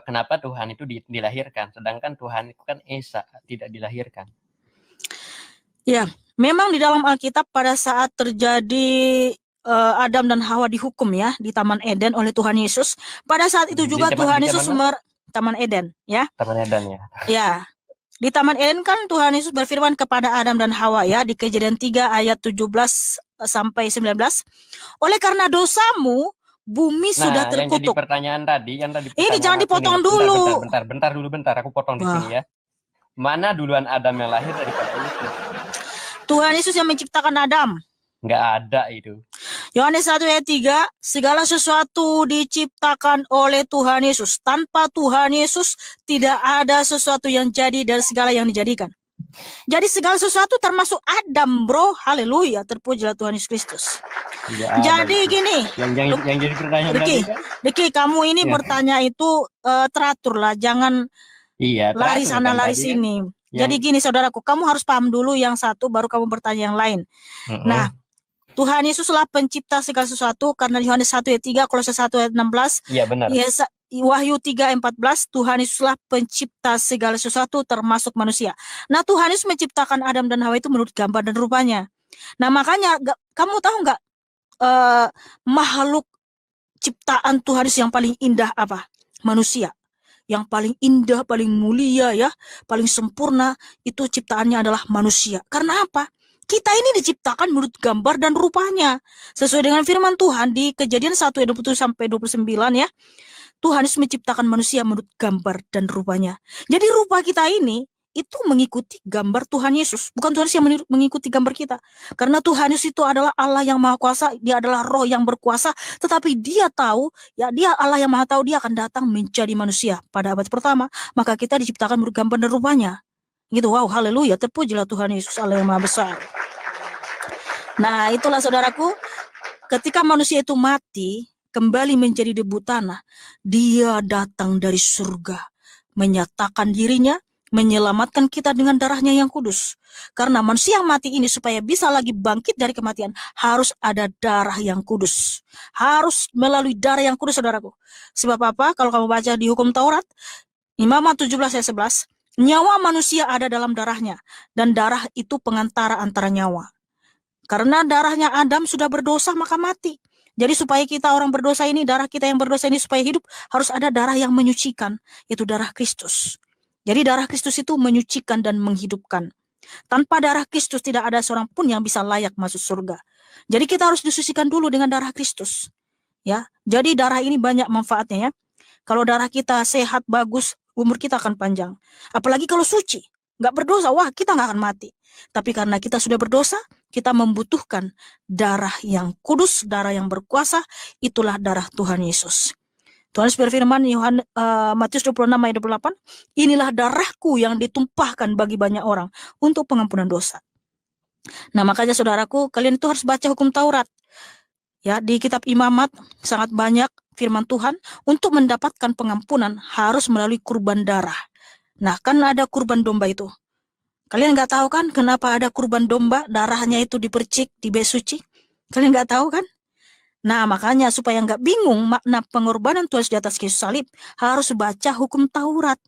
kenapa Tuhan itu dilahirkan, sedangkan Tuhan itu kan Esa, tidak dilahirkan. Ya, memang di dalam Alkitab pada saat terjadi Adam dan Hawa dihukum ya di Taman Eden oleh Tuhan Yesus. Pada saat itu juga Tuhan Yesus Taman Eden ya. Taman Eden ya. Ya. Di Taman Eden kan Tuhan Yesus berfirman kepada Adam dan Hawa ya di Kejadian 3 ayat 17 sampai 19. Oleh karena dosamu bumi sudah terkutuk. Yang jadi pertanyaan tadi, ini jangan dipotong dulu. Bentar, aku potong di sini ya. Mana duluan Adam yang lahir daripada Yesus? Tuhan Yesus yang menciptakan Adam. Nggak ada itu. Yohanes 1 ayat 3, segala sesuatu diciptakan oleh Tuhan Yesus. Tanpa Tuhan Yesus tidak ada sesuatu yang jadi dari segala yang dijadikan. Jadi segala sesuatu termasuk Adam, bro. Haleluya, terpujilah Tuhan Yesus Kristus. Jadi gini, yang jadi pertanyaan Diki, kamu ini bertanya itu teratur lah, jangan lari sana lari sini. Jadi gini saudaraku, kamu harus paham dulu yang satu, baru kamu bertanya yang lain. Nah, Tuhan Yesuslah pencipta segala sesuatu, karena Yohanes 1 ayat 3, Kolose 1 ayat 16. Iya benar. Wahyu 3 ayat 14, Tuhan Yesuslah pencipta segala sesuatu termasuk manusia. Nah, Tuhan Yesus menciptakan Adam dan Hawa itu menurut gambar dan rupanya. Nah, makanya kamu tahu nggak makhluk ciptaan Tuhan Yesus yang paling indah apa? Manusia. Yang paling indah, paling mulia ya, paling sempurna itu ciptaannya adalah manusia. Karena apa? Kita ini diciptakan menurut gambar dan rupanya. Sesuai dengan firman Tuhan di Kejadian 1 ayat 27 sampai 29 ya. Tuhan Yesus menciptakan manusia menurut gambar dan rupanya. Jadi rupa kita ini itu mengikuti gambar Tuhan Yesus. Bukan Tuhan Yesus yang mengikuti gambar kita. Karena Tuhan Yesus itu adalah Allah yang Maha Kuasa, dia adalah Roh yang berkuasa, tetapi dia tahu, ya dia Allah yang Maha tahu, dia akan datang menjadi manusia pada abad pertama. Maka kita diciptakan menurut gambar dan rupanya. Gitu, wow, haleluya, terpujilah Tuhan Yesus Allah yang Maha Besar. Nah, itulah saudaraku, ketika manusia itu mati, kembali menjadi debu tanah, dia datang dari surga, menyatakan dirinya, menyelamatkan kita dengan darahnya yang kudus. Karena manusia yang mati ini supaya bisa lagi bangkit dari kematian, harus ada darah yang kudus. Harus melalui darah yang kudus, saudaraku. Sebab apa? Kalau kamu baca di hukum Taurat, Imamat 17 ayat 11, nyawa manusia ada dalam darahnya, dan darah itu pengantara antara nyawa. Karena darahnya Adam sudah berdosa, maka mati. Jadi supaya kita orang berdosa ini, darah kita yang berdosa ini supaya hidup, harus ada darah yang menyucikan, yaitu darah Kristus. Jadi darah Kristus itu menyucikan dan menghidupkan. Tanpa darah Kristus tidak ada seorang pun yang bisa layak masuk surga. Jadi kita harus disucikan dulu dengan darah Kristus. Ya, jadi darah ini banyak manfaatnya ya. Kalau darah kita sehat, bagus, umur kita akan panjang. Apalagi kalau suci, nggak berdosa, wah kita nggak akan mati. Tapi karena kita sudah berdosa, kita membutuhkan darah yang kudus, darah yang berkuasa, itulah darah Tuhan Yesus. Tuhan Yesus berfirman, Matius 26 ayat 28, inilah darahku yang ditumpahkan bagi banyak orang untuk pengampunan dosa. Nah makanya saudaraku, kalian itu harus baca hukum Taurat. Ya, di kitab Imamat sangat banyak firman Tuhan, untuk mendapatkan pengampunan harus melalui kurban darah. Nah kan ada kurban domba itu. Kalian nggak tahu kan kenapa ada kurban domba, darahnya itu dipercik di bait suci? Kalian nggak tahu kan? Nah makanya supaya nggak bingung makna pengorbanan Tuhan di atas kayu salib, harus baca hukum Taurat.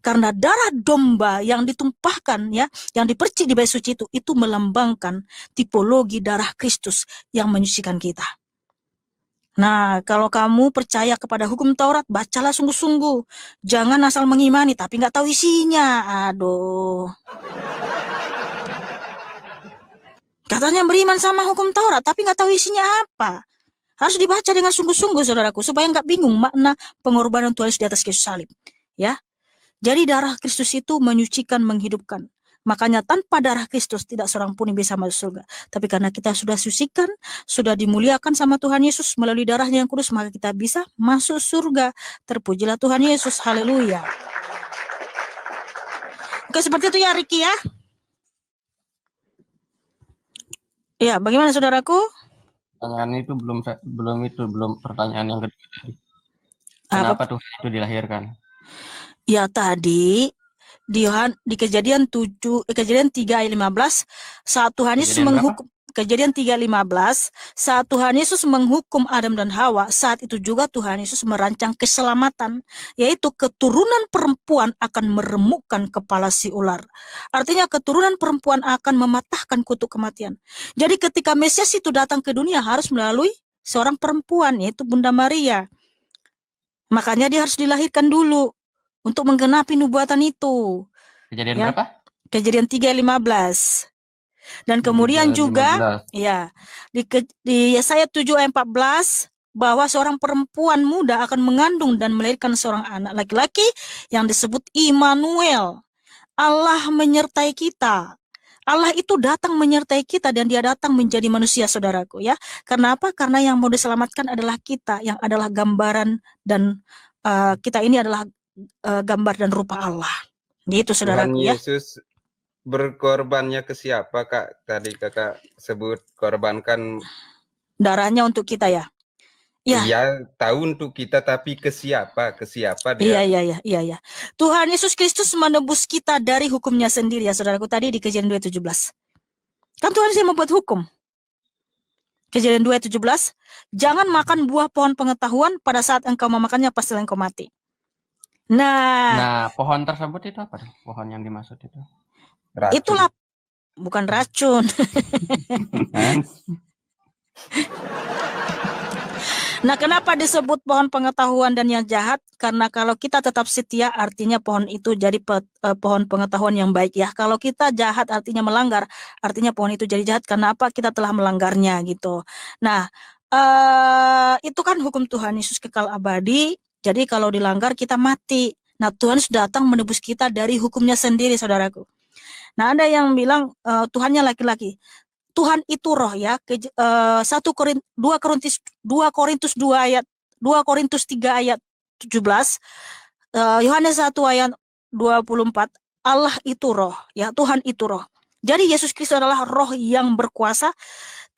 Karena darah domba yang ditumpahkan ya, yang dipercik di bait suci itu melambangkan tipologi darah Kristus yang menyucikan kita. Nah, kalau kamu percaya kepada hukum Taurat, bacalah sungguh-sungguh. Jangan asal mengimani tapi nggak tahu isinya. Aduh. Katanya beriman sama hukum Taurat, tapi nggak tahu isinya apa. Harus dibaca dengan sungguh-sungguh, saudaraku, supaya nggak bingung makna pengorbanan Tuhan di atas kayu salib. Ya, jadi darah Kristus itu menyucikan, menghidupkan. Makanya tanpa darah Kristus tidak seorang pun yang bisa masuk surga. Tapi karena kita sudah sucikan, sudah dimuliakan sama Tuhan Yesus melalui darahnya yang kudus, maka kita bisa masuk surga. Terpujilah Tuhan Yesus, haleluya. Oke, seperti itu ya Ricky ya. Ya, bagaimana saudaraku? Pertanyaan itu belum pertanyaan yang kedua tadi. Kenapa Tuhan itu dilahirkan? Ya tadi di Kejadian 3 ayat 15 saat Tuhan Yesus menghukum Kejadian 3:15, saat Tuhan Yesus menghukum Adam dan Hawa, saat itu juga Tuhan Yesus merancang keselamatan, yaitu keturunan perempuan akan meremukkan kepala si ular. Artinya keturunan perempuan akan mematahkan kutuk kematian. Jadi ketika Mesias itu datang ke dunia harus melalui seorang perempuan, yaitu Bunda Maria. Makanya dia harus dilahirkan dulu untuk menggenapi nubuatan itu. Kejadian Ya. berapa? Kejadian 3:15. Dan kemudian juga 3:15. ya di Yesaya 7:14 bahwa seorang perempuan muda akan mengandung dan melahirkan seorang anak laki-laki yang disebut Immanuel. Allah menyertai kita. Allah itu datang menyertai kita dan dia datang menjadi manusia, saudaraku, ya. Karena apa? Karena yang mau diselamatkan adalah kita, yang adalah gambaran dan kita ini adalah gambar dan rupa Allah. Gitu, saudaraku, Tuhan ya. Yesus berkorbannya ke siapa, Kak? Tadi Kakak sebut korbankan Darahnya untuk kita, ya. Ya. Iya, tahu untuk kita, tapi ke siapa? Ke siapa dia? Iya. Tuhan Yesus Kristus menebus kita dari hukumnya sendiri, ya, saudaraku. Tadi di Kejadian 2:17. Kan Tuhan yang membuat hukum. Kejadian 2:17, jangan makan buah pohon pengetahuan, pada saat engkau memakannya pastilah engkau mati. Nah, pohon tersebut itu apa? Pohon yang dimaksud itu? Racun. Itulah bukan racun. Nah, kenapa disebut pohon pengetahuan dan yang jahat? Karena kalau kita tetap setia, artinya pohon itu jadi pohon pengetahuan yang baik, ya. Kalau kita jahat, artinya melanggar, artinya pohon itu jadi jahat. Karena apa? Kita telah melanggarnya, gitu. Nah, itu kan hukum Tuhan Yesus kekal abadi. Jadi kalau dilanggar kita mati. Nah, Tuhan sudah datang menebus kita dari hukumnya sendiri, saudaraku. Nah, ada yang bilang Tuhannya laki-laki. Tuhan itu roh, ya. 2 Korintus 2 ayat 2 Korintus 3 ayat 17, Yohanes 1 ayat 24, Allah itu roh, ya. Tuhan itu roh. Jadi Yesus Kristus adalah roh yang berkuasa,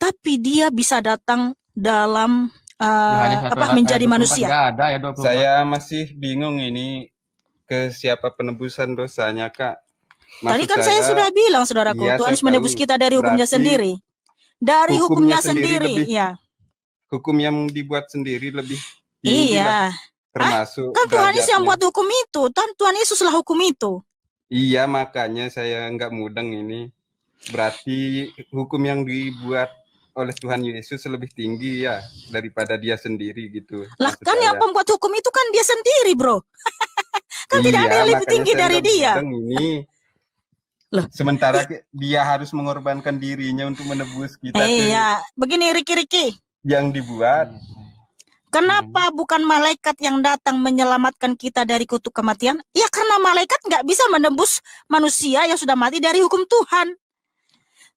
tapi dia bisa datang dalam menjadi manusia. Ada ya 24. Saya masih bingung ini ke siapa penebusan dosanya, Kak. Tadi kan saya sudah bilang, saudaraku, iya, Tuhan menebus kita dari hukumnya sendiri. Dari hukumnya sendiri, ya. Hukum yang dibuat sendiri lebih tinggi. Iya. Termasuk kan Tuhan Yesus yang buat hukum itu. Tuhan Yesus lah hukum itu. Iya, makanya saya nggak mudeng ini. Berarti hukum yang dibuat oleh Tuhan Yesus lebih tinggi, ya, daripada dia sendiri, gitu. Lah kan yang pembuat hukum itu kan dia sendiri, bro. Kan tidak ada yang lebih tinggi dari dia. Ini. Loh. Sementara dia harus mengorbankan dirinya untuk menebus kita. Iya, begini Riki. Yang dibuat. Kenapa bukan malaikat yang datang menyelamatkan kita dari kutuk kematian? Ya karena malaikat nggak bisa menebus manusia yang sudah mati dari hukum Tuhan.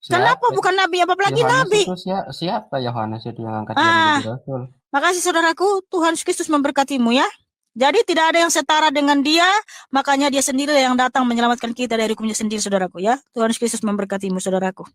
Kenapa bukan nabi, apalagi nabi? Siapa Yohanes itu yang angkat jadi rasul? Makasih saudaraku, Tuhan Kristus memberkatimu, ya. Jadi tidak ada yang setara dengan dia, makanya dia sendiri yang datang menyelamatkan kita dari hukumnya sendiri, saudaraku, ya. Tuhan Kristus memberkatimu, saudaraku.